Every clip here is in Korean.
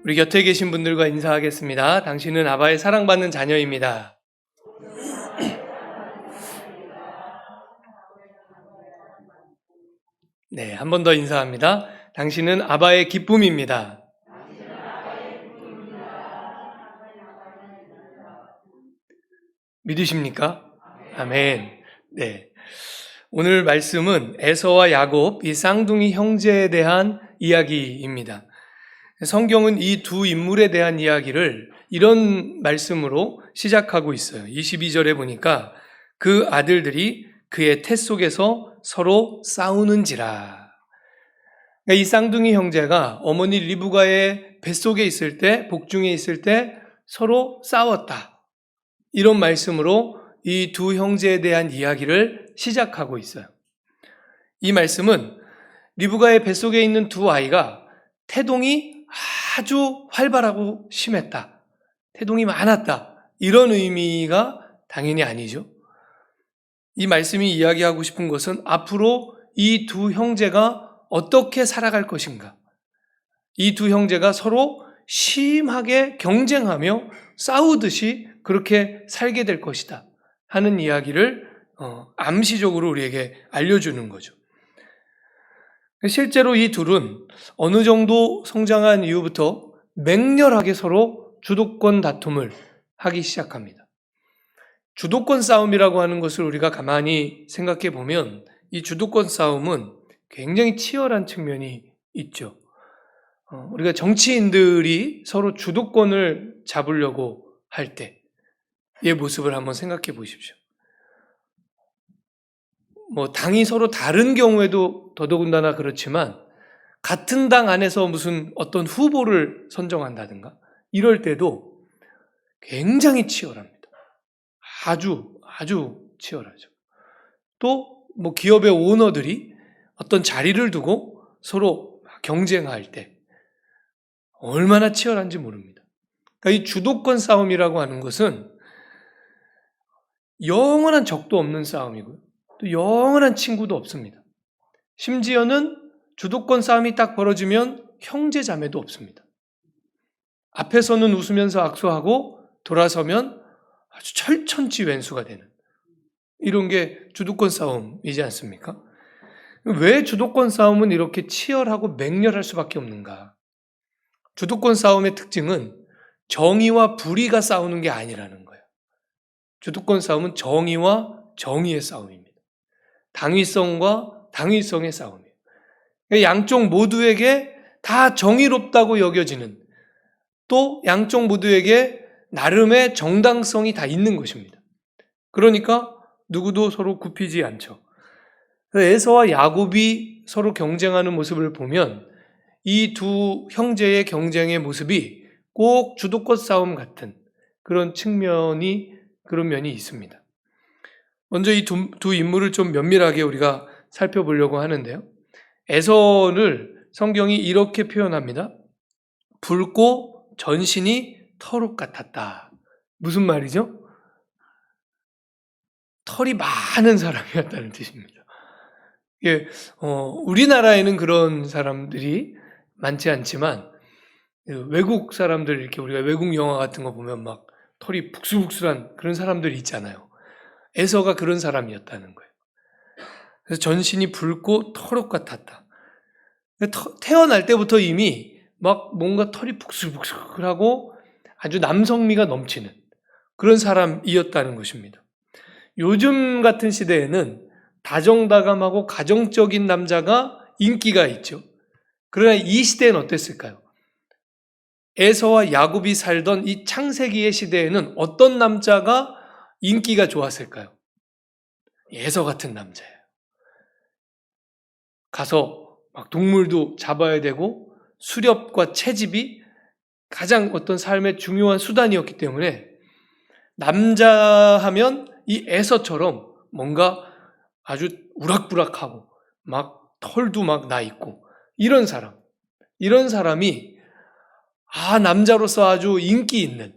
우리 곁에 계신 분들과 인사하겠습니다. 당신은 아바의 사랑받는 자녀입니다. 네, 한 번 더 인사합니다. 당신은 아바의 기쁨입니다. 믿으십니까? 아멘. 네. 오늘 말씀은 에서와 야곱, 이 쌍둥이 형제에 대한 이야기입니다. 성경은 이 두 인물에 대한 이야기를 이런 말씀으로 시작하고 있어요. 22절에 보니까 그 아들들이 그의 태 속에서 서로 싸우는지라. 이 쌍둥이 형제가 어머니 리브가의 뱃속에 있을 때, 복중에 있을 때 서로 싸웠다. 이런 말씀으로 이 두 형제에 대한 이야기를 시작하고 있어요. 이 말씀은 리브가의 뱃속에 있는 두 아이가 태동이 아주 활발하고 심했다. 태동이 많았다. 이런 의미가 당연히 아니죠. 이 말씀이 이야기하고 싶은 것은 앞으로 이 두 형제가 어떻게 살아갈 것인가. 이 두 형제가 서로 심하게 경쟁하며 싸우듯이 그렇게 살게 될 것이다 하는 이야기를 암시적으로 우리에게 알려주는 거죠. 실제로 이 둘은 어느 정도 성장한 이후부터 맹렬하게 서로 주도권 다툼을 하기 시작합니다. 주도권 싸움이라고 하는 것을 우리가 가만히 생각해 보면 이 주도권 싸움은 굉장히 치열한 측면이 있죠. 우리가 정치인들이 서로 주도권을 잡으려고 할 때의 모습을 한번 생각해 보십시오. 당이 서로 다른 경우에도 더더군다나 그렇지만 같은 당 안에서 무슨 어떤 후보를 선정한다든가 이럴 때도 굉장히 치열합니다. 아주 치열하죠. 또 기업의 오너들이 어떤 자리를 두고 서로 경쟁할 때 얼마나 치열한지 모릅니다. 그러니까 이 주도권 싸움이라고 하는 것은 영원한 적도 없는 싸움이고요. 또 영원한 친구도 없습니다. 심지어는 주도권 싸움이 딱 벌어지면 형제 자매도 없습니다. 앞에서는 웃으면서 악수하고 돌아서면 아주 철천지왼수가 되는 이런 게 주도권 싸움이지 않습니까? 왜 주도권 싸움은 이렇게 치열하고 맹렬할 수밖에 없는가? 주도권 싸움의 특징은 정의와 불의가 싸우는 게 아니라는 거예요. 주도권 싸움은 정의와 정의의 싸움입니다. 당위성과 당위성의 싸움이에요. 양쪽 모두에게 다 정의롭다고 여겨지는, 또 양쪽 모두에게 나름의 정당성이 다 있는 것입니다. 그러니까 누구도 서로 굽히지 않죠. 에서와 야곱이 서로 경쟁하는 모습을 보면 이 두 형제의 경쟁의 모습이 꼭 주도권 싸움 같은 그런 면이 있습니다. 먼저 이 두 인물을 좀 면밀하게 우리가 살펴보려고 하는데요. 에서를 성경이 이렇게 표현합니다. 붉고 전신이 털옷 같았다. 무슨 말이죠? 털이 많은 사람이었다는 뜻입니다. 우리나라에는 그런 사람들이 많지 않지만 외국 사람들 이렇게 우리가 외국 영화 같은 거 보면 막 털이 북슬북슬한 그런 사람들이 있잖아요. 에서가 그런 사람이었다는 거예요. 그래서 전신이 붉고 털옷 같았다. 태어날 때부터 이미 막 뭔가 털이 북슬북슬하고 아주 남성미가 넘치는 그런 사람이었다는 것입니다. 요즘 같은 시대에는 다정다감하고 가정적인 남자가 인기가 있죠. 그러나 이 시대는 어땠을까요? 에서와 야곱이 살던 이 창세기의 시대에는 어떤 남자가 인기가 좋았을까요? 에서 같은 남자예요. 가서 막 동물도 잡아야 되고 수렵과 채집이 가장 어떤 삶의 중요한 수단이었기 때문에 남자 하면 이 에서처럼 뭔가 아주 우락부락하고 막 털도 막 나 있고 이런 사람이 남자로서 아주 인기 있는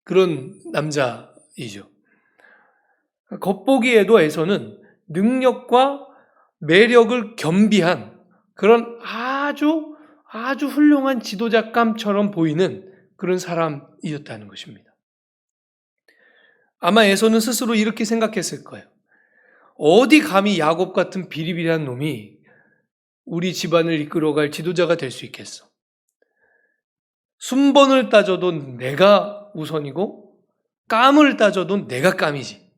그런 남자이죠. 겉보기에도 에서는 능력과 매력을 겸비한 그런 아주 아주 훌륭한 지도자감처럼 보이는 그런 사람이었다는 것입니다. 아마 에서는 스스로 이렇게 생각했을 거예요. 어디 감히 야곱 같은 비리비리한 놈이 우리 집안을 이끌어갈 지도자가 될 수 있겠어. 순번을 따져도 내가 우선이고 깜을 따져도 내가 깜이지.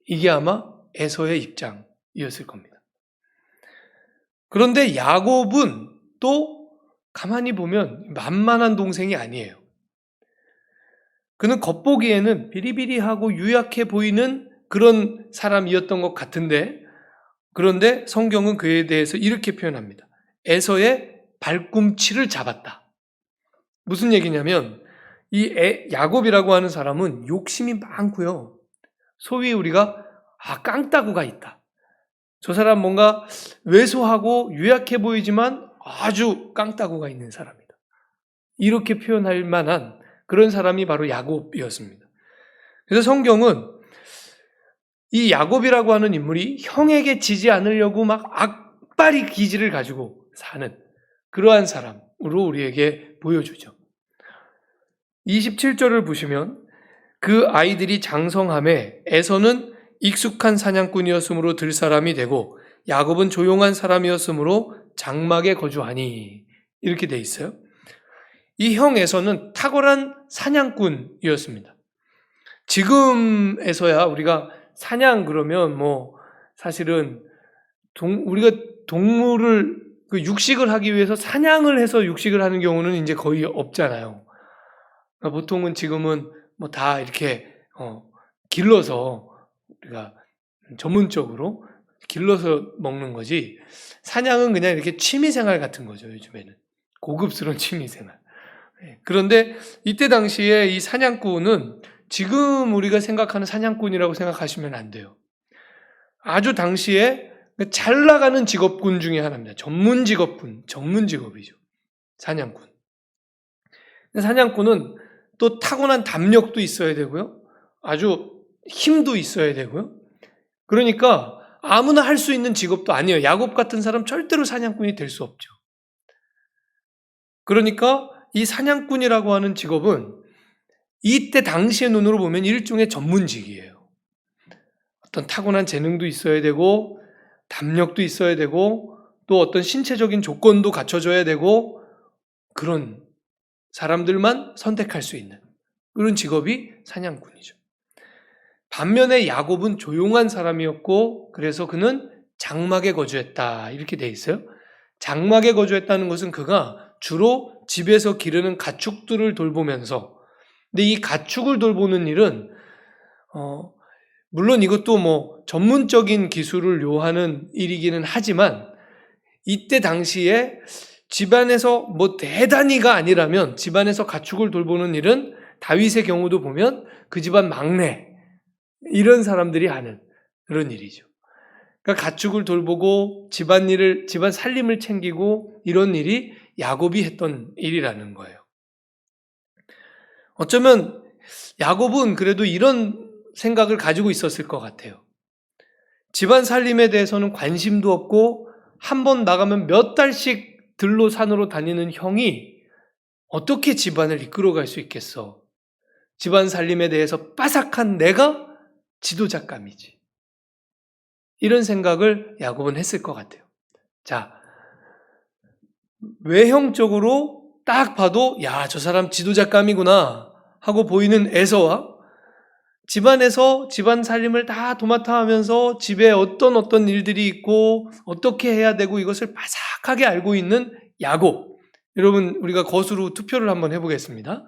이게 아마 에서의 입장이었을 겁니다. 그런데 야곱은 또 가만히 보면 만만한 동생이 아니에요. 그는 겉보기에는 비리비리하고 유약해 보이는 그런 사람이었던 것 같은데, 그런데 성경은 그에 대해서 이렇게 표현합니다. 에서의 발꿈치를 잡았다. 무슨 얘기냐면 이 야곱이라고 하는 사람은 욕심이 많고요. 소위 우리가 깡따구가 있다. 저 사람 뭔가 왜소하고 유약해 보이지만 아주 깡따구가 있는 사람이다. 이렇게 표현할 만한 그런 사람이 바로 야곱이었습니다. 그래서 성경은 이 야곱이라고 하는 인물이 형에게 지지 않으려고 막 악바리 기질을 가지고 사는 그러한 사람으로 우리에게 보여주죠. 27절을 보시면 그 아이들이 장성함에 에서는 익숙한 사냥꾼이었으므로 들 사람이 되고 야곱은 조용한 사람이었으므로 장막에 거주하니 이렇게 돼 있어요. 이 형 에서는 탁월한 사냥꾼이었습니다. 지금에서야 우리가 사냥 그러면 사실은 우리가 동물을 육식을 하기 위해서 사냥을 해서 육식을 하는 경우는 이제 거의 없잖아요. 그러니까 보통은 지금은 다 이렇게 길러서 우리가 전문적으로 길러서 먹는 거지, 사냥은 그냥 이렇게 취미생활 같은 거죠. 요즘에는 고급스러운 취미생활. 그런데 이때 당시에 이 사냥꾼은 지금 우리가 생각하는 사냥꾼이라고 생각하시면 안 돼요. 아주 당시에 잘 나가는 직업군 중에 하나입니다. 전문 직업이죠. 사냥꾼. 사냥꾼은 또 타고난 담력도 있어야 되고요. 아주 힘도 있어야 되고요. 그러니까 아무나 할 수 있는 직업도 아니에요. 야곱 같은 사람 절대로 사냥꾼이 될 수 없죠. 그러니까 이 사냥꾼이라고 하는 직업은 이때 당시의 눈으로 보면 일종의 전문직이에요. 어떤 타고난 재능도 있어야 되고 담력도 있어야 되고 또 어떤 신체적인 조건도 갖춰져야 되고 그런 사람들만 선택할 수 있는 그런 직업이 사냥꾼이죠. 반면에 야곱은 조용한 사람이었고 그래서 그는 장막에 거주했다 이렇게 돼 있어요. 장막에 거주했다는 것은 그가 주로 집에서 기르는 가축들을 돌보면서, 근데 이 가축을 돌보는 일은 물론 이것도 전문적인 기술을 요하는 일이기는 하지만 이때 당시에 집안에서 대단히가 아니라면 집안에서 가축을 돌보는 일은 다윗의 경우도 보면 그 집안 막내 이런 사람들이 하는 그런 일이죠. 그러니까 가축을 돌보고 집안 살림을 챙기고 이런 일이 야곱이 했던 일이라는 거예요. 어쩌면 야곱은 그래도 이런 생각을 가지고 있었을 것 같아요. 집안 살림에 대해서는 관심도 없고 한 번 나가면 몇 달씩 들로 산으로 다니는 형이 어떻게 집안을 이끌어갈 수 있겠어? 집안 살림에 대해서 빠삭한 내가 지도자감이지. 이런 생각을 야곱은 했을 것 같아요. 자, 외형적으로 딱 봐도 저 사람 지도자감이구나 하고 보이는 에서와 집안에서 집안 살림을 다 도맡아 하면서 집에 어떤 일들이 있고 어떻게 해야 되고 이것을 바삭하게 알고 있는 야곱. 여러분, 우리가 거수로 투표를 한번 해보겠습니다.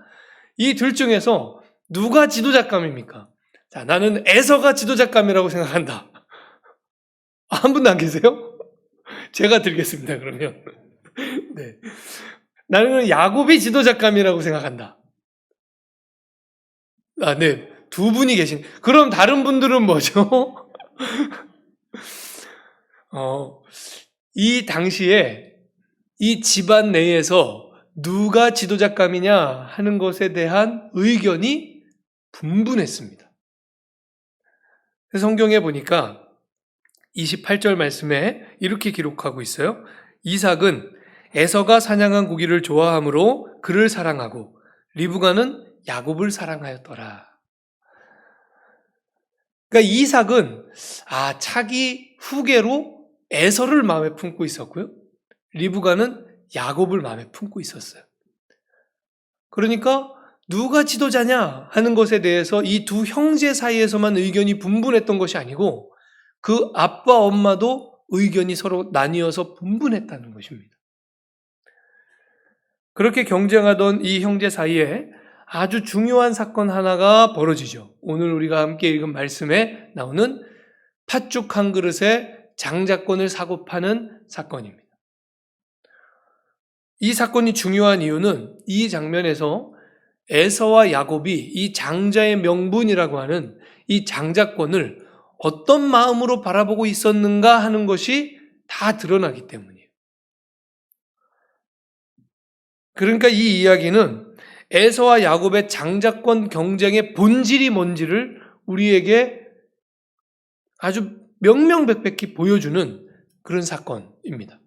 이 둘 중에서 누가 지도자감입니까? 자, 나는 에서가 지도자감이라고 생각한다. 한 분도 안 계세요? 제가 드리겠습니다, 그러면. 네. 나는 야곱이 지도자감이라고 생각한다. 네. 두 분이 계신. 그럼 다른 분들은 뭐죠? 이 당시에 이 집안 내에서 누가 지도자감이냐 하는 것에 대한 의견이 분분했습니다. 성경에 보니까 28절 말씀에 이렇게 기록하고 있어요. 이삭은 에서가 사냥한 고기를 좋아하므로 그를 사랑하고 리브가는 야곱을 사랑하였더라. 그러니까 이삭은 차기 후계로 에서를 마음에 품고 있었고요. 리브가는 야곱을 마음에 품고 있었어요. 그러니까 누가 지도자냐 하는 것에 대해서 이 두 형제 사이에서만 의견이 분분했던 것이 아니고 그 아빠 엄마도 의견이 서로 나뉘어서 분분했다는 것입니다. 그렇게 경쟁하던 이 형제 사이에 아주 중요한 사건 하나가 벌어지죠. 오늘 우리가 함께 읽은 말씀에 나오는 팥죽 한 그릇에 장자권을 사고 파는 사건입니다. 이 사건이 중요한 이유는 이 장면에서 에서와 야곱이 이 장자의 명분이라고 하는 이 장자권을 어떤 마음으로 바라보고 있었는가 하는 것이 다 드러나기 때문이에요. 그러니까 이 이야기는 에서와 야곱의 장자권 경쟁의 본질이 뭔지를 우리에게 아주 명명백백히 보여주는 그런 사건입니다.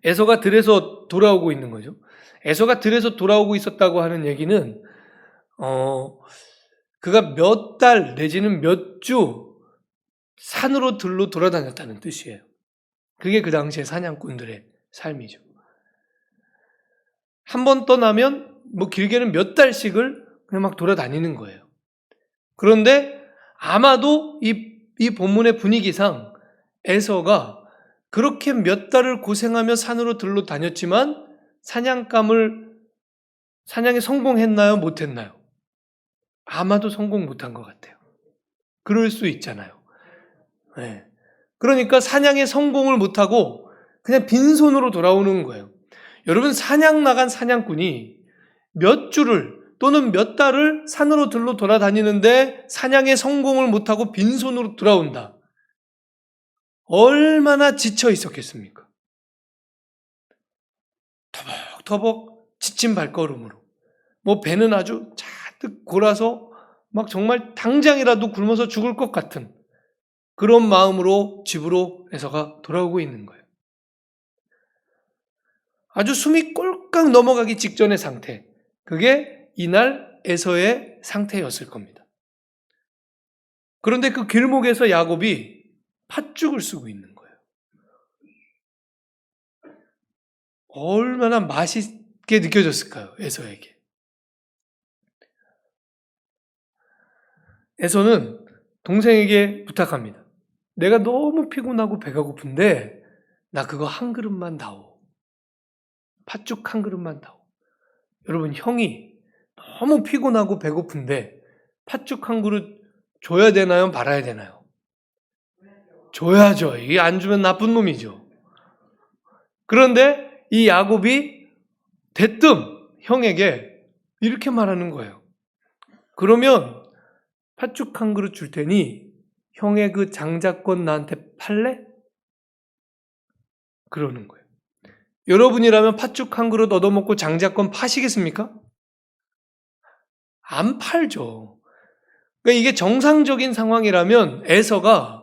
에서가 들에서 돌아오고 있는 거죠. 에서가 들에서 돌아오고 있었다고 하는 얘기는 그가 몇 달 내지는 몇 주 산으로 들로 돌아다녔다는 뜻이에요. 그게 그 당시의 사냥꾼들의 삶이죠. 한 번 떠나면 길게는 몇 달씩을 그냥 막 돌아다니는 거예요. 그런데 아마도 이 본문의 분위기상 에서가 그렇게 몇 달을 고생하며 산으로 들로 다녔지만 사냥에 성공했나요? 못했나요? 아마도 성공 못한 것 같아요. 그럴 수 있잖아요. 네. 그러니까 사냥에 성공을 못하고 그냥 빈손으로 돌아오는 거예요. 여러분, 사냥 나간 사냥꾼이 몇 주를 또는 몇 달을 산으로 들로 돌아다니는데 사냥에 성공을 못하고 빈손으로 돌아온다. 얼마나 지쳐 있었겠습니까? 터벅터벅 지친 발걸음으로 배는 아주 잔뜩 골아서 막 정말 당장이라도 굶어서 죽을 것 같은 그런 마음으로 집으로 에서가 돌아오고 있는 거예요. 아주 숨이 꼴깍 넘어가기 직전의 상태, 그게 이날 에서의 상태였을 겁니다. 그런데 그 길목에서 야곱이 팥죽을 쓰고 있는 거예요. 얼마나 맛있게 느껴졌을까요? 에서에게. 에서는 동생에게 부탁합니다. 내가 너무 피곤하고 배가 고픈데 나 그거 한 그릇만 다오. 팥죽 한 그릇만 다오. 여러분, 형이 너무 피곤하고 배고픈데 팥죽 한 그릇 줘야 되나요? 말아야 되나요? 줘야죠. 이게 안 주면 나쁜 놈이죠. 그런데 이 야곱이 대뜸 형에게 이렇게 말하는 거예요. 그러면 팥죽 한 그릇 줄 테니 형의 그 장자권 나한테 팔래? 그러는 거예요. 여러분이라면 팥죽 한 그릇 얻어먹고 장자권 파시겠습니까? 안 팔죠. 그러니까 이게 정상적인 상황이라면 에서가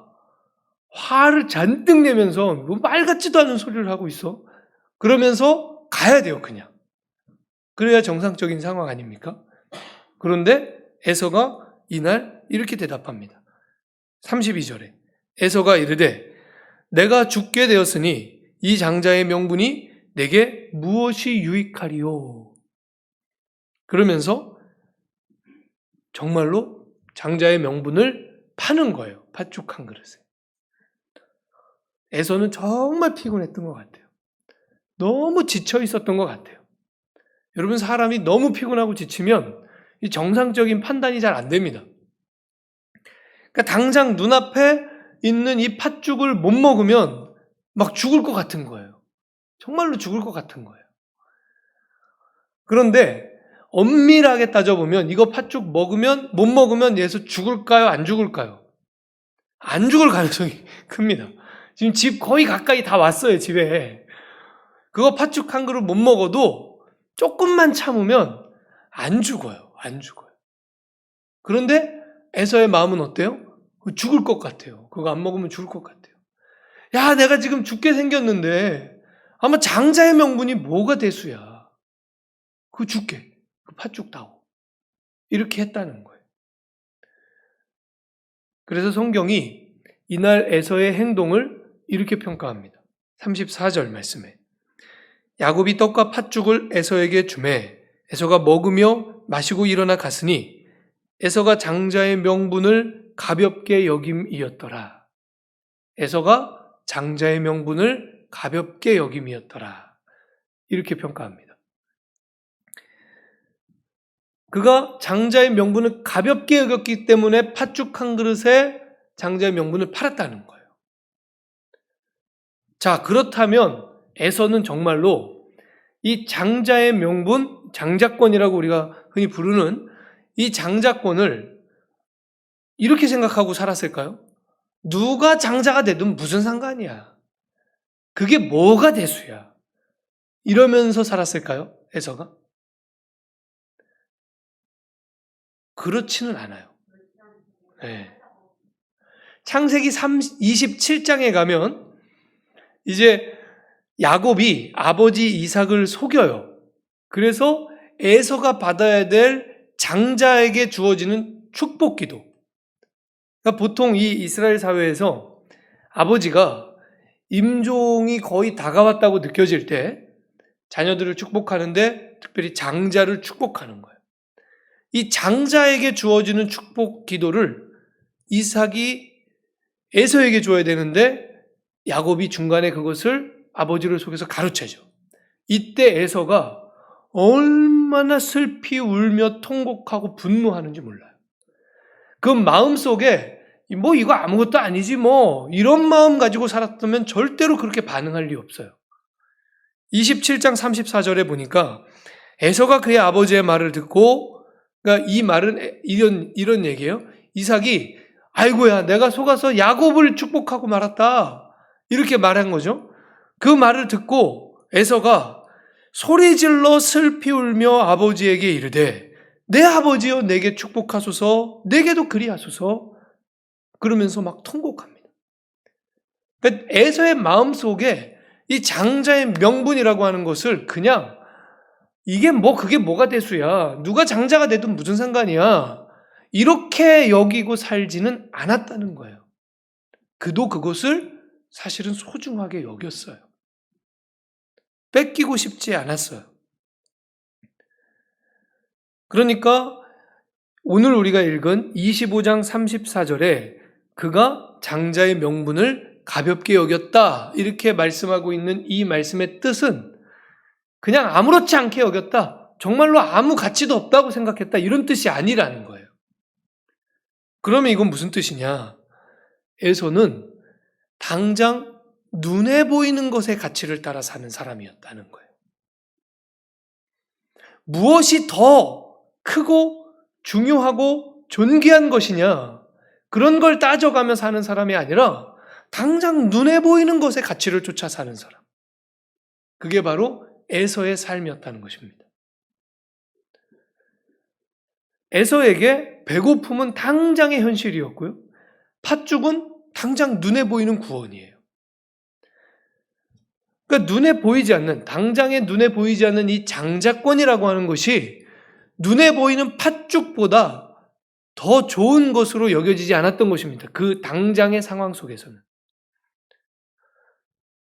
화를 잔뜩 내면서 말 같지도 않은 소리를 하고 있어. 그러면서 가야 돼요, 그냥. 그래야 정상적인 상황 아닙니까? 그런데 에서가 이날 이렇게 대답합니다. 32절에 에서가 이르되 내가 죽게 되었으니 이 장자의 명분이 내게 무엇이 유익하리요? 그러면서 정말로 장자의 명분을 파는 거예요. 팥죽 한 그릇에. 에서는 정말 피곤했던 것 같아요. 너무 지쳐 있었던 것 같아요. 여러분, 사람이 너무 피곤하고 지치면 이 정상적인 판단이 잘 안 됩니다. 그러니까 당장 눈앞에 있는 이 팥죽을 못 먹으면 막 죽을 것 같은 거예요. 정말로 죽을 것 같은 거예요. 그런데 엄밀하게 따져보면 이거 팥죽 못 먹으면 얘서 죽을까요? 안 죽을까요? 안 죽을 가능성이 큽니다. 지금 집 거의 가까이 다 왔어요, 집에. 그거 팥죽 한 그릇 못 먹어도 조금만 참으면 안 죽어요. 안 죽어요. 그런데 에서의 마음은 어때요? 죽을 것 같아요. 그거 안 먹으면 죽을 것 같아요. 야, 내가 지금 죽게 생겼는데 아마 장자의 명분이 뭐가 대수야. 그거 줄게. 그 팥죽 다오. 이렇게 했다는 거예요. 그래서 성경이 이날 에서의 행동을 이렇게 평가합니다. 34절 말씀에 야곱이 떡과 팥죽을 에서에게 주매 에서가 먹으며 마시고 일어나 갔으니 에서가 장자의 명분을 가볍게 여김이었더라. 에서가 장자의 명분을 가볍게 여김이었더라. 이렇게 평가합니다. 그가 장자의 명분을 가볍게 여겼기 때문에 팥죽 한 그릇에 장자의 명분을 팔았다는 거예요. 자, 그렇다면 에서는 정말로 이 장자의 명분, 장자권이라고 우리가 흔히 부르는 이 장자권을 이렇게 생각하고 살았을까요? 누가 장자가 되든 무슨 상관이야. 그게 뭐가 대수야. 이러면서 살았을까요? 에서가? 그렇지는 않아요. 네. 창세기 27장에 가면 이제 야곱이 아버지 이삭을 속여요. 그래서 에서가 받아야 될 장자에게 주어지는 축복기도. 그러니까 보통 이 이스라엘 사회에서 아버지가 임종이 거의 다가왔다고 느껴질 때 자녀들을 축복하는데 특별히 장자를 축복하는 거예요. 이 장자에게 주어지는 축복 기도를 이삭이 에서에게 줘야 되는데 야곱이 중간에 그것을 아버지를 속여서 가로채죠. 이때 에서가 얼마나 슬피 울며 통곡하고 분노하는지 몰라요. 그 마음속에 뭐 이거 아무것도 아니지 뭐 이런 마음 가지고 살았다면 절대로 그렇게 반응할 리 없어요. 27장 34절에 보니까 에서가 그의 아버지의 말을 듣고, 그러니까 이 말은 이런 얘기예요. 이삭이 아이고야 내가 속아서 야곱을 축복하고 말았다 이렇게 말한 거죠. 그 말을 듣고 에서가 소리질러 슬피 울며 아버지에게 이르되 내 아버지여 내게 축복하소서 내게도 그리하소서 그러면서 막 통곡합니다. 그러니까 에서의 마음속에 이 장자의 명분이라고 하는 것을 그냥 이게 뭐 그게 뭐가 대수야. 누가 장자가 되든 무슨 상관이야. 이렇게 여기고 살지는 않았다는 거예요. 그도 그것을 사실은 소중하게 여겼어요. 뺏기고 싶지 않았어요. 그러니까 오늘 우리가 읽은 25장 34절에 그가 장자의 명분을 가볍게 여겼다 이렇게 말씀하고 있는 이 말씀의 뜻은 그냥 아무렇지 않게 여겼다, 정말로 아무 가치도 없다고 생각했다 이런 뜻이 아니라는 거예요. 그러면 이건 무슨 뜻이냐? 에서는 당장 눈에 보이는 것의 가치를 따라 사는 사람이었다는 거예요. 무엇이 더 크고 중요하고 존귀한 것이냐 그런 걸 따져가며 사는 사람이 아니라 당장 눈에 보이는 것의 가치를 쫓아 사는 사람. 그게 바로 에서의 삶이었다는 것입니다. 에서에게 배고픔은 당장의 현실이었고요. 팥죽은 당장 눈에 보이는 구원이에요. 그러니까 눈에 보이지 않는, 당장의 눈에 보이지 않는 이 장자권이라고 하는 것이 눈에 보이는 팥죽보다 더 좋은 것으로 여겨지지 않았던 것입니다. 그 당장의 상황 속에서는.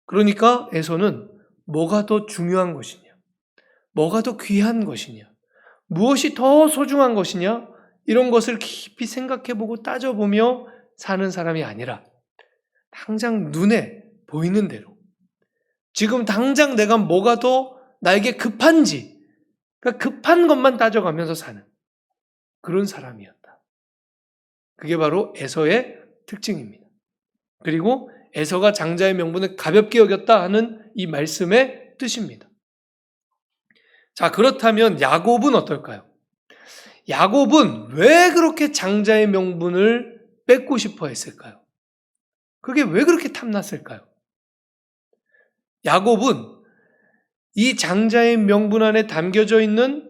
그러니까 에서는 뭐가 더 중요한 것이냐, 뭐가 더 귀한 것이냐, 무엇이 더 소중한 것이냐 이런 것을 깊이 생각해보고 따져보며 사는 사람이 아니라 당장 눈에 보이는 대로 지금 당장 내가 뭐가 더 나에게 급한지, 그러니까 급한 것만 따져가면서 사는 그런 사람이었다. 그게 바로 에서의 특징입니다. 그리고 에서가 장자의 명분을 가볍게 여겼다 하는 이 말씀의 뜻입니다. 자, 그렇다면 야곱은 어떨까요? 야곱은 왜 그렇게 장자의 명분을 뺏고 싶어 했을까요? 그게 왜 그렇게 탐났을까요? 야곱은 이 장자의 명분 안에 담겨져 있는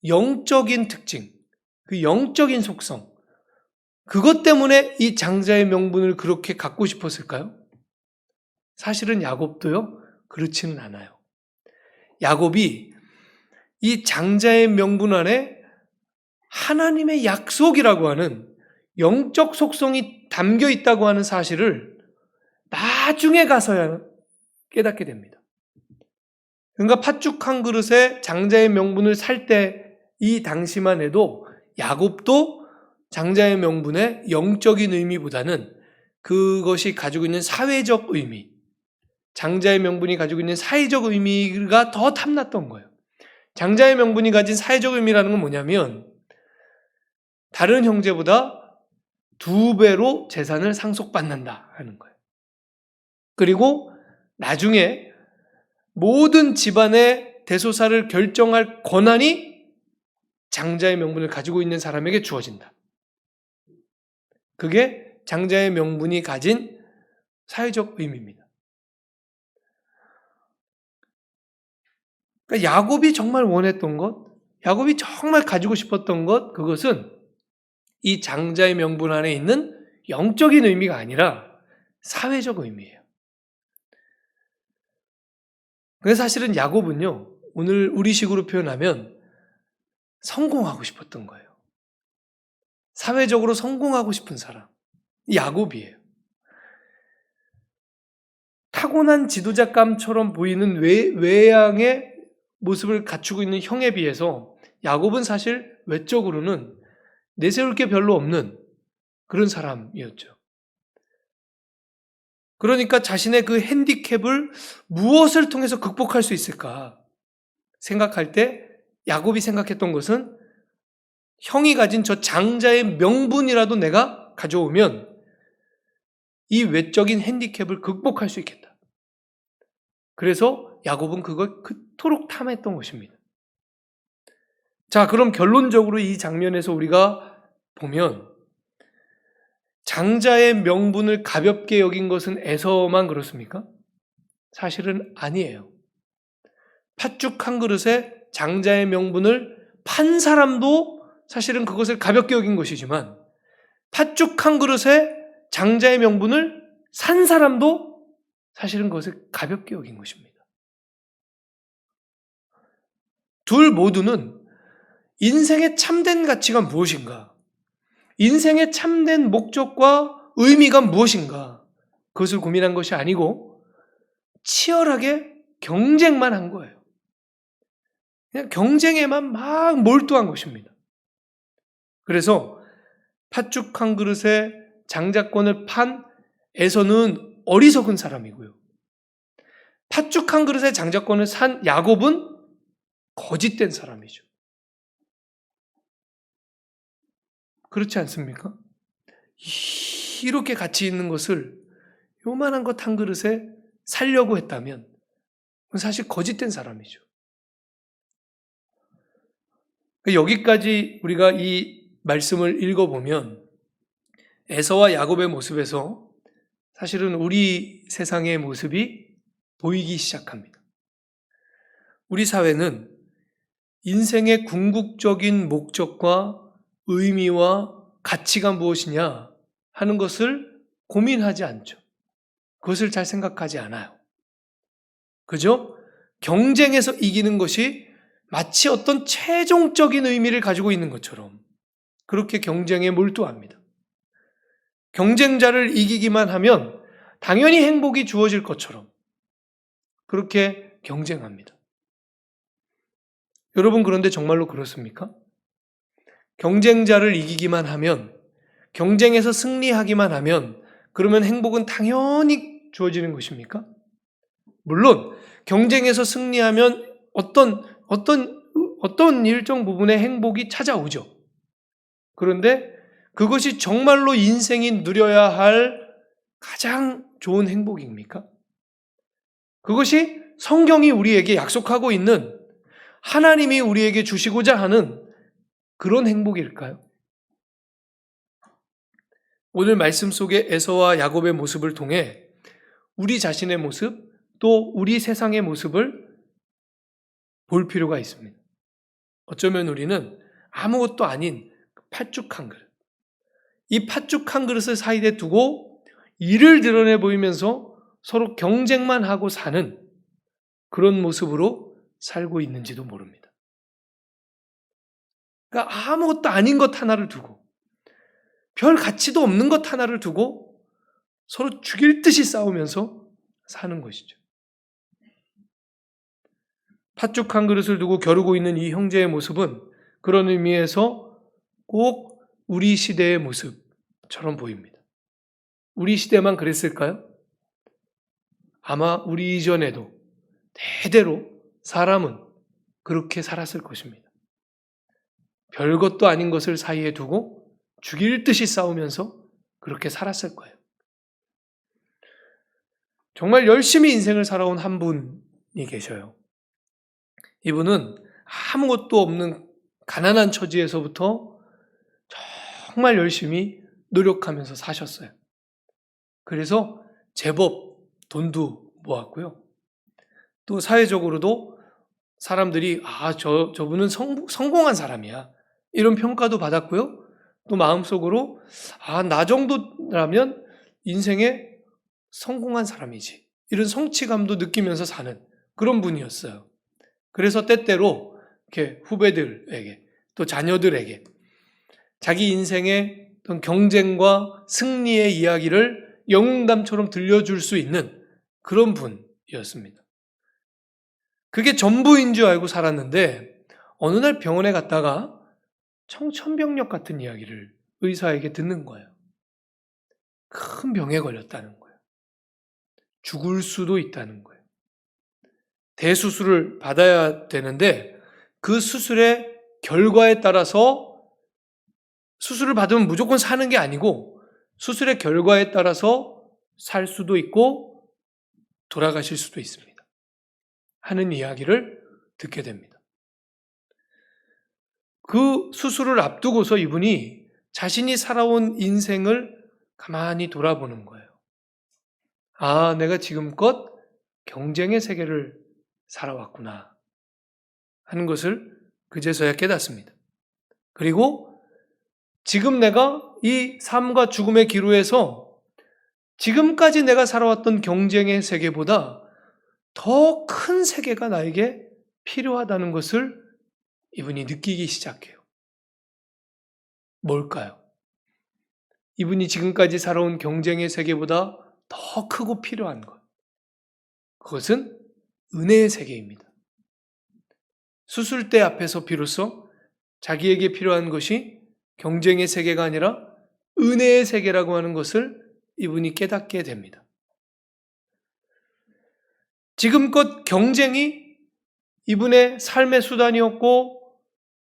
영적인 특징, 그 영적인 속성, 그것 때문에 이 장자의 명분을 그렇게 갖고 싶었을까요? 사실은 야곱도요, 그렇지는 않아요. 야곱이 이 장자의 명분 안에 하나님의 약속이라고 하는 영적 속성이 담겨 있다고 하는 사실을 나중에 가서야 깨닫게 됩니다. 그러니까 팥죽 한 그릇에 장자의 명분을 살 때 이 당시만 해도 야곱도 장자의 명분의 영적인 의미보다는 그것이 가지고 있는 사회적 의미, 장자의 명분이 가지고 있는 사회적 의미가 더 탐났던 거예요. 장자의 명분이 가진 사회적 의미라는 건 뭐냐면 다른 형제보다 2배로 재산을 상속받는다 하는 거예요. 그리고 나중에 모든 집안의 대소사를 결정할 권한이 장자의 명분을 가지고 있는 사람에게 주어진다. 그게 장자의 명분이 가진 사회적 의미입니다. 그러니까 야곱이 정말 원했던 것, 야곱이 정말 가지고 싶었던 것, 그것은 이 장자의 명분 안에 있는 영적인 의미가 아니라 사회적 의미예요. 그래서 사실은 야곱은요, 오늘 우리식으로 표현하면 성공하고 싶었던 거예요. 사회적으로 성공하고 싶은 사람. 야곱이에요. 타고난 지도자감처럼 보이는 외양의 모습을 갖추고 있는 형에 비해서 야곱은 사실 외적으로는 내세울 게 별로 없는 그런 사람이었죠. 그러니까 자신의 그 핸디캡을 무엇을 통해서 극복할 수 있을까 생각할 때 야곱이 생각했던 것은 형이 가진 저 장자의 명분이라도 내가 가져오면 이 외적인 핸디캡을 극복할 수 있겠다. 그래서 야곱은 그걸 그토록 탐했던 것입니다. 자, 그럼 결론적으로 이 장면에서 우리가 보면 장자의 명분을 가볍게 여긴 것은 에서만 그렇습니까? 사실은 아니에요. 팥죽 한 그릇에 장자의 명분을 판 사람도 사실은 그것을 가볍게 여긴 것이지만 팥죽 한 그릇에 장자의 명분을 산 사람도 사실은 그것을 가볍게 여긴 것입니다. 둘 모두는 인생의 참된 가치가 무엇인가? 인생의 참된 목적과 의미가 무엇인가? 그것을 고민한 것이 아니고 치열하게 경쟁만 한 거예요. 그냥 경쟁에만 막 몰두한 것입니다. 그래서 팥죽 한 그릇에 장자권을 판 에서는 어리석은 사람이고요. 팥죽 한 그릇에 장자권을 산 야곱은 거짓된 사람이죠. 그렇지 않습니까? 이렇게 가치 있는 것을 요만한 것 한 그릇에 살려고 했다면 사실 거짓된 사람이죠. 여기까지 우리가 이 말씀을 읽어보면 에서와 야곱의 모습에서 사실은 우리 세상의 모습이 보이기 시작합니다. 우리 사회는 인생의 궁극적인 목적과 의미와 가치가 무엇이냐 하는 것을 고민하지 않죠. 그것을 잘 생각하지 않아요. 그죠? 경쟁에서 이기는 것이 마치 어떤 최종적인 의미를 가지고 있는 것처럼 그렇게 경쟁에 몰두합니다. 경쟁자를 이기기만 하면 당연히 행복이 주어질 것처럼 그렇게 경쟁합니다. 여러분, 그런데 정말로 그렇습니까? 경쟁자를 이기기만 하면, 경쟁에서 승리하기만 하면 그러면 행복은 당연히 주어지는 것입니까? 물론 경쟁에서 승리하면 어떤 일정 부분의 행복이 찾아오죠. 그런데 그것이 정말로 인생이 누려야 할 가장 좋은 행복입니까? 그것이 성경이 우리에게 약속하고 있는 하나님이 우리에게 주시고자 하는 그런 행복일까요? 오늘 말씀 속에 에서와 야곱의 모습을 통해 우리 자신의 모습, 또 우리 세상의 모습을 볼 필요가 있습니다. 어쩌면 우리는 아무것도 아닌 팥죽 한 그릇, 이 팥죽 한 그릇을 사이에 두고 이를 드러내 보이면서 서로 경쟁만 하고 사는 그런 모습으로 살고 있는지도 모릅니다. 그러니까 아무것도 아닌 것 하나를 두고, 별 가치도 없는 것 하나를 두고 서로 죽일 듯이 싸우면서 사는 것이죠. 팥죽 한 그릇을 두고 겨루고 있는 이 형제의 모습은 그런 의미에서 꼭 우리 시대의 모습처럼 보입니다. 우리 시대만 그랬을까요? 아마 우리 이전에도 대대로 사람은 그렇게 살았을 것입니다. 별것도 아닌 것을 사이에 두고 죽일 듯이 싸우면서 그렇게 살았을 거예요. 정말 열심히 인생을 살아온 한 분이 계셔요. 이분은 아무것도 없는 가난한 처지에서부터 정말 열심히 노력하면서 사셨어요. 그래서 제법 돈도 모았고요. 또 사회적으로도 사람들이 저분은 성공한 사람이야, 이런 평가도 받았고요. 또 마음속으로 나 정도라면 인생에 성공한 사람이지, 이런 성취감도 느끼면서 사는 그런 분이었어요. 그래서 때때로 이렇게 후배들에게 또 자녀들에게 자기 인생의 어떤 경쟁과 승리의 이야기를 영웅담처럼 들려줄 수 있는 그런 분이었습니다. 그게 전부인 줄 알고 살았는데 어느 날 병원에 갔다가 청천벽력 같은 이야기를 의사에게 듣는 거예요. 큰 병에 걸렸다는 거예요. 죽을 수도 있다는 거예요. 대수술을 받아야 되는데 그 수술의 결과에 따라서, 수술을 받으면 무조건 사는 게 아니고 수술의 결과에 따라서 살 수도 있고 돌아가실 수도 있습니다 하는 이야기를 듣게 됩니다. 그 수술을 앞두고서 이분이 자신이 살아온 인생을 가만히 돌아보는 거예요. 내가 지금껏 경쟁의 세계를 살아왔구나 하는 것을 그제서야 깨닫습니다. 그리고 지금 내가 이 삶과 죽음의 기로에서 지금까지 내가 살아왔던 경쟁의 세계보다 더 큰 세계가 나에게 필요하다는 것을 이분이 느끼기 시작해요. 뭘까요? 이분이 지금까지 살아온 경쟁의 세계보다 더 크고 필요한 것, 그것은 은혜의 세계입니다. 수술대 앞에서 비로소 자기에게 필요한 것이 경쟁의 세계가 아니라 은혜의 세계라고 하는 것을 이분이 깨닫게 됩니다. 지금껏 경쟁이 이분의 삶의 수단이었고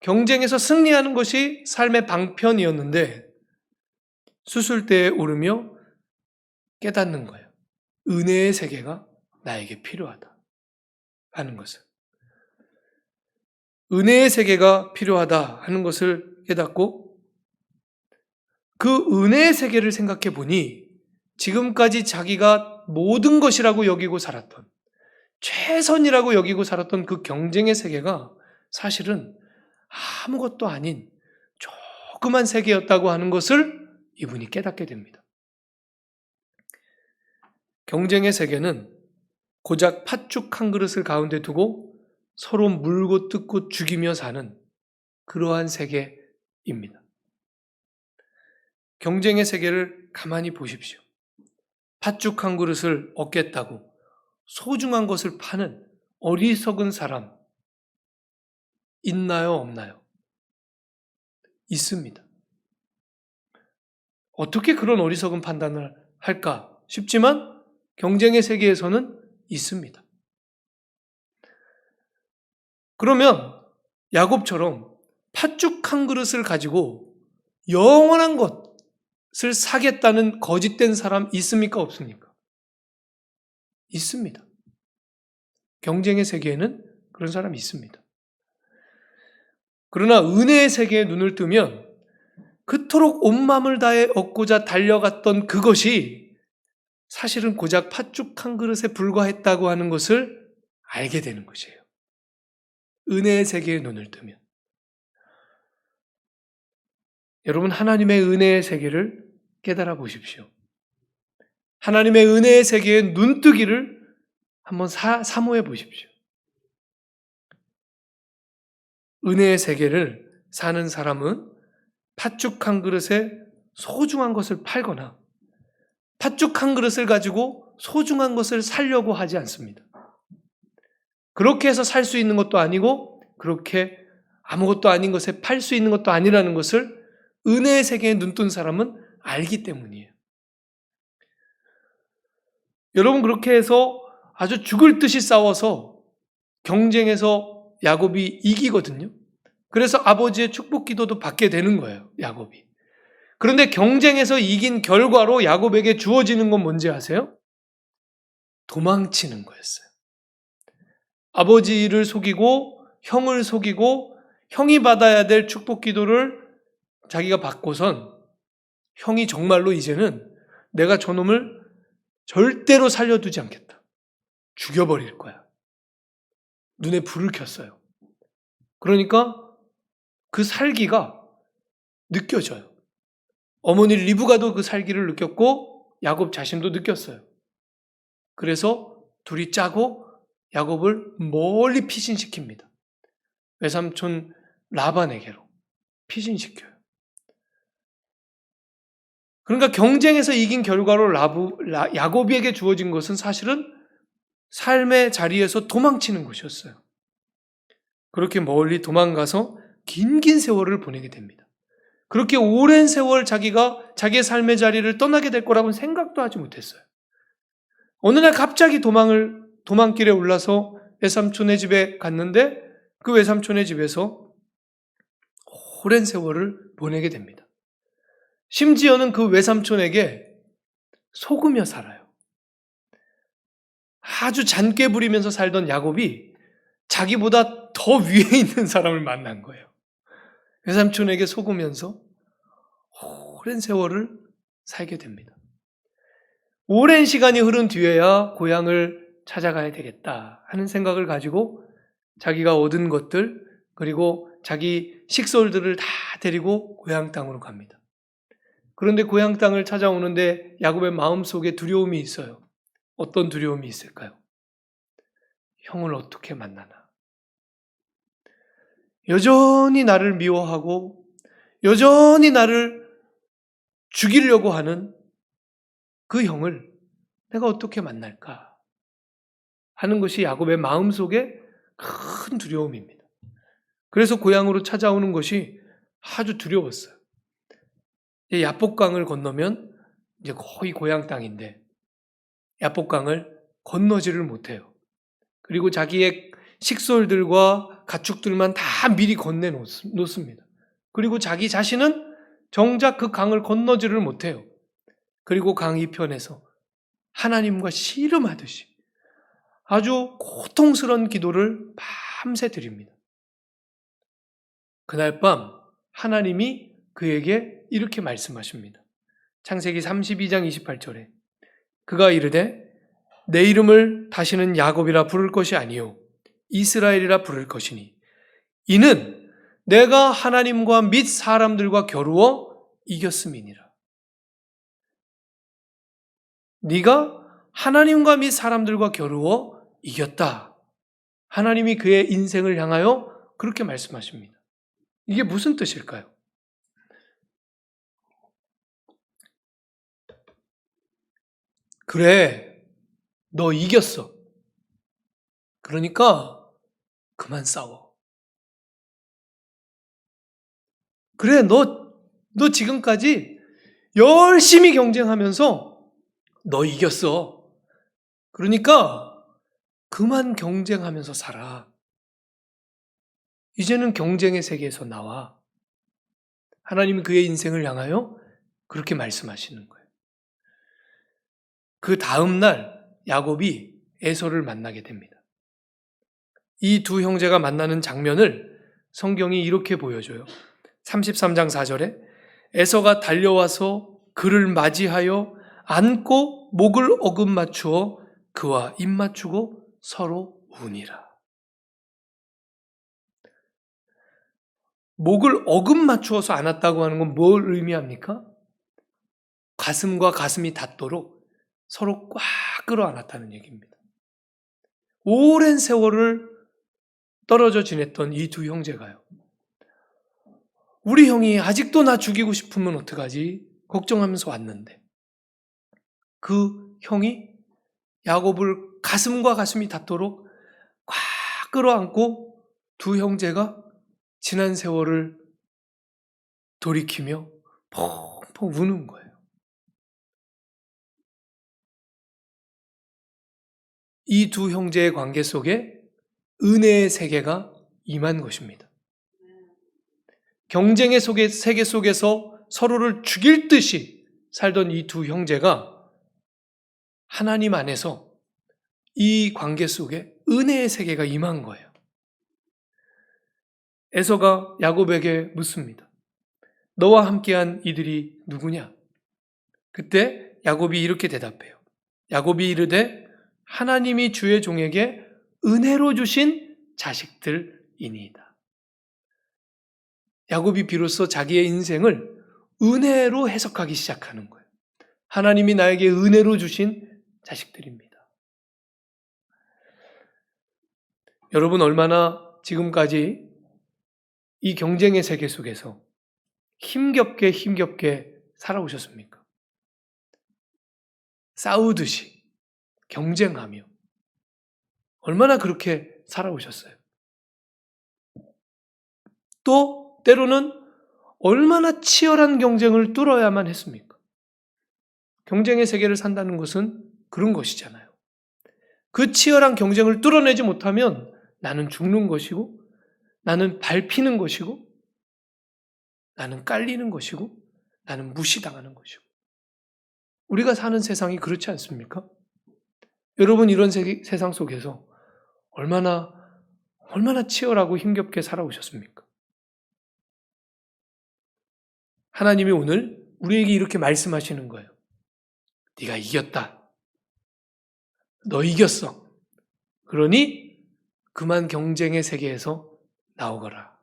경쟁에서 승리하는 것이 삶의 방편이었는데 수술대에 오르며 깨닫는 거예요. 은혜의 세계가 나에게 필요하다 하는 것을. 은혜의 세계가 필요하다 하는 것을 깨닫고 그 은혜의 세계를 생각해 보니 지금까지 자기가 모든 것이라고 여기고 살았던, 최선이라고 여기고 살았던 그 경쟁의 세계가 사실은 아무것도 아닌 조그만 세계였다고 하는 것을 이분이 깨닫게 됩니다. 경쟁의 세계는 고작 팥죽 한 그릇을 가운데 두고 서로 물고 뜯고 죽이며 사는 그러한 세계입니다. 경쟁의 세계를 가만히 보십시오. 팥죽 한 그릇을 얻겠다고 소중한 것을 파는 어리석은 사람 있나요, 없나요? 있습니다. 어떻게 그런 어리석은 판단을 할까 싶지만 경쟁의 세계에서는 있습니다. 그러면 야곱처럼 팥죽 한 그릇을 가지고 영원한 것을 사겠다는 거짓된 사람 있습니까, 없습니까? 있습니다. 경쟁의 세계에는 그런 사람이 있습니다. 그러나 은혜의 세계에 눈을 뜨면 그토록 온 마음을 다해 얻고자 달려갔던 그것이 사실은 고작 팥죽 한 그릇에 불과했다고 하는 것을 알게 되는 것이에요. 은혜의 세계에 눈을 뜨면. 여러분, 하나님의 은혜의 세계를 깨달아 보십시오. 하나님의 은혜의 세계에 눈뜨기를 한번 사모해 보십시오. 은혜의 세계를 사는 사람은 팥죽 한 그릇에 소중한 것을 팔거나 팥죽 한 그릇을 가지고 소중한 것을 살려고 하지 않습니다. 그렇게 해서 살 수 있는 것도 아니고 그렇게 아무것도 아닌 것에 팔 수 있는 것도 아니라는 것을 은혜의 세계에 눈뜬 사람은 알기 때문이에요. 여러분, 그렇게 해서 아주 죽을 듯이 싸워서 경쟁해서 야곱이 이기거든요. 그래서 아버지의 축복 기도도 받게 되는 거예요, 야곱이. 그런데 경쟁에서 이긴 결과로 야곱에게 주어지는 건 뭔지 아세요? 도망치는 거였어요. 아버지를 속이고 형을 속이고 형이 받아야 될 축복 기도를 자기가 받고선 형이 정말로 이제는 내가 저놈을 절대로 살려두지 않겠다. 죽여버릴 거야. 눈에 불을 켰어요. 그러니까 그 살기가 느껴져요. 어머니 리브가도 그 살기를 느꼈고 야곱 자신도 느꼈어요. 그래서 둘이 짜고 야곱을 멀리 피신시킵니다. 외삼촌 라반에게로 피신시켜요. 그러니까 경쟁에서 이긴 결과로 야곱에게 주어진 것은 사실은 삶의 자리에서 도망치는 것이었어요. 그렇게 멀리 도망가서 긴 세월을 보내게 됩니다. 그렇게 오랜 세월 자기가 자기의 삶의 자리를 떠나게 될 거라고는 생각도 하지 못했어요. 어느 날 갑자기 도망길에 올라서 외삼촌의 집에 갔는데 그 외삼촌의 집에서 오랜 세월을 보내게 됩니다. 심지어는 그 외삼촌에게 속으며 살아요. 아주 잔꾀 부리면서 살던 야곱이 자기보다 더 위에 있는 사람을 만난 거예요. 외삼촌에게 속으면서 오랜 세월을 살게 됩니다. 오랜 시간이 흐른 뒤에야 고향을 찾아가야 되겠다 하는 생각을 가지고 자기가 얻은 것들 그리고 자기 식솔들을 다 데리고 고향 땅으로 갑니다. 그런데 고향 땅을 찾아오는데 야곱의 마음속에 두려움이 있어요. 어떤 두려움이 있을까요? 형을 어떻게 만나나? 여전히 나를 미워하고 여전히 나를 죽이려고 하는 그 형을 내가 어떻게 만날까 하는 것이 야곱의 마음속에 큰 두려움입니다. 그래서 고향으로 찾아오는 것이 아주 두려웠어요. 야복강을 건너면 이제 거의 고향 땅인데 야복강을 건너지를 못해요. 그리고 자기의 식솔들과 가축들만 다 미리 건네 놓습니다. 그리고 자기 자신은 정작 그 강을 건너지를 못해요. 그리고 강 이편에서 하나님과 씨름하듯이 아주 고통스러운 기도를 밤새 드립니다. 그날 밤 하나님이 그에게 이렇게 말씀하십니다. 창세기 32장 28절에 그가 이르되 내 이름을 다시는 야곱이라 부를 것이 아니요 이스라엘이라 부를 것이니 이는 내가 하나님과 및 사람들과 겨루어 이겼음이니라. 네가 하나님과 및 사람들과 겨루어 이겼다. 하나님이 그의 인생을 향하여 그렇게 말씀하십니다. 이게 무슨 뜻일까요? 그래, 너 이겼어. 그러니까 그만 싸워. 그래, 너 지금까지 열심히 경쟁하면서 너 이겼어. 그러니까 그만 경쟁하면서 살아. 이제는 경쟁의 세계에서 나와. 하나님은 그의 인생을 향하여 그렇게 말씀하시는 거예요. 그 다음 날 야곱이 에서를 만나게 됩니다. 이 두 형제가 만나는 장면을 성경이 이렇게 보여줘요. 33장 4절에 에서가 달려와서 그를 맞이하여 안고 목을 어금 맞추어 그와 입 맞추고 서로 우니라. 목을 어금 맞추어서 안았다고 하는 건 뭘 의미합니까? 가슴과 가슴이 닿도록 서로 꽉 끌어안았다는 얘기입니다. 오랜 세월을 떨어져 지냈던 이 두 형제가요. 우리 형이 아직도 나 죽이고 싶으면 어떡하지? 걱정하면서 왔는데 그 형이 야곱을 가슴과 가슴이 닿도록 꽉 끌어안고 두 형제가 지난 세월을 돌이키며 펑펑 우는 거예요. 이 두 형제의 관계 속에 은혜의 세계가 임한 것입니다. 경쟁의 세계 속에서 서로를 죽일 듯이 살던 이 두 형제가 하나님 안에서 이 관계 속에 은혜의 세계가 임한 거예요. 에서가 야곱에게 묻습니다. 너와 함께한 이들이 누구냐? 그때 야곱이 이렇게 대답해요. 야곱이 이르되 하나님이 주의 종에게 은혜로 주신 자식들이니이다. 야곱이 비로소 자기의 인생을 은혜로 해석하기 시작하는 거예요. 하나님이 나에게 은혜로 주신 자식들입니다. 여러분 얼마나 지금까지 이 경쟁의 세계 속에서 힘겹게 살아오셨습니까? 싸우듯이 경쟁하며 얼마나 그렇게 살아오셨어요? 또 때로는 얼마나 치열한 경쟁을 뚫어야만 했습니까? 경쟁의 세계를 산다는 것은 그런 것이잖아요. 그 치열한 경쟁을 뚫어내지 못하면 나는 죽는 것이고, 나는 밟히는 것이고, 나는 깔리는 것이고, 나는 무시당하는 것이고. 우리가 사는 세상이 그렇지 않습니까? 여러분 이런 세상 속에서 얼마나 치열하고 힘겹게 살아오셨습니까? 하나님이 오늘 우리에게 이렇게 말씀하시는 거예요. 네가 이겼다. 너 이겼어. 그러니 그만 경쟁의 세계에서 나오거라.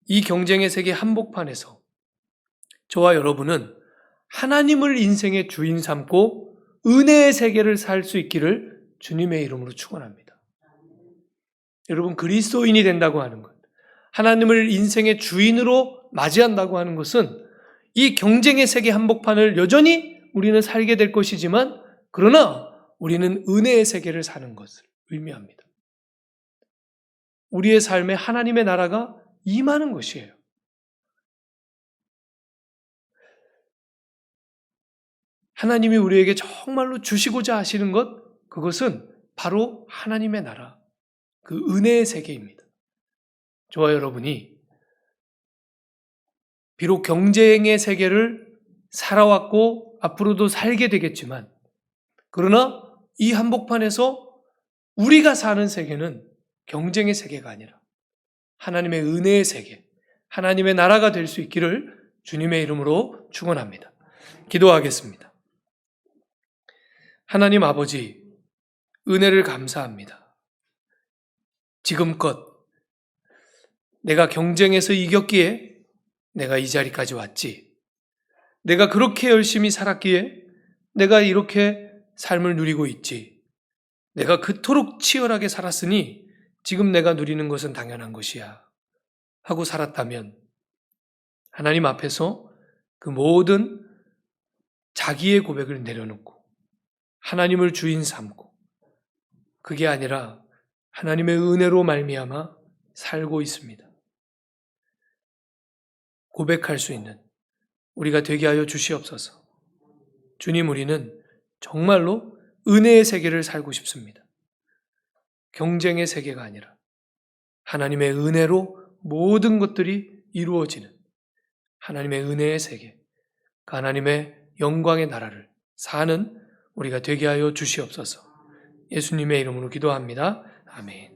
이 경쟁의 세계 한복판에서 저와 여러분은 하나님을 인생의 주인 삼고 은혜의 세계를 살 수 있기를 주님의 이름으로 축원합니다. 여러분 그리스도인이 된다고 하는 것, 하나님을 인생의 주인으로 맞이한다고 하는 것은 이 경쟁의 세계 한복판을 여전히 우리는 살게 될 것이지만 그러나 우리는 은혜의 세계를 사는 것을 의미합니다. 우리의 삶에 하나님의 나라가 임하는 것이에요. 하나님이 우리에게 정말로 주시고자 하시는 것, 그것은 바로 하나님의 나라, 그 은혜의 세계입니다. 저와 여러분이 비록 경쟁의 세계를 살아왔고 앞으로도 살게 되겠지만 그러나 이 한복판에서 우리가 사는 세계는 경쟁의 세계가 아니라 하나님의 은혜의 세계, 하나님의 나라가 될 수 있기를 주님의 이름으로 축원합니다. 기도하겠습니다. 하나님 아버지, 은혜를 감사합니다. 지금껏 내가 경쟁에서 이겼기에 내가 이 자리까지 왔지. 내가 그렇게 열심히 살았기에 내가 이렇게 삶을 누리고 있지. 내가 그토록 치열하게 살았으니 지금 내가 누리는 것은 당연한 것이야. 하고 살았다면 하나님 앞에서 그 모든 자기의 고백을 내려놓고 하나님을 주인 삼고 그게 아니라 하나님의 은혜로 말미암아 살고 있습니다. 고백할 수 있는 우리가 되게 하여 주시옵소서. 주님, 우리는 정말로 은혜의 세계를 살고 싶습니다. 경쟁의 세계가 아니라 하나님의 은혜로 모든 것들이 이루어지는 하나님의 은혜의 세계, 그 하나님의 영광의 나라를 사는 우리가 되게 하여 주시옵소서. 예수님의 이름으로 기도합니다. 아멘.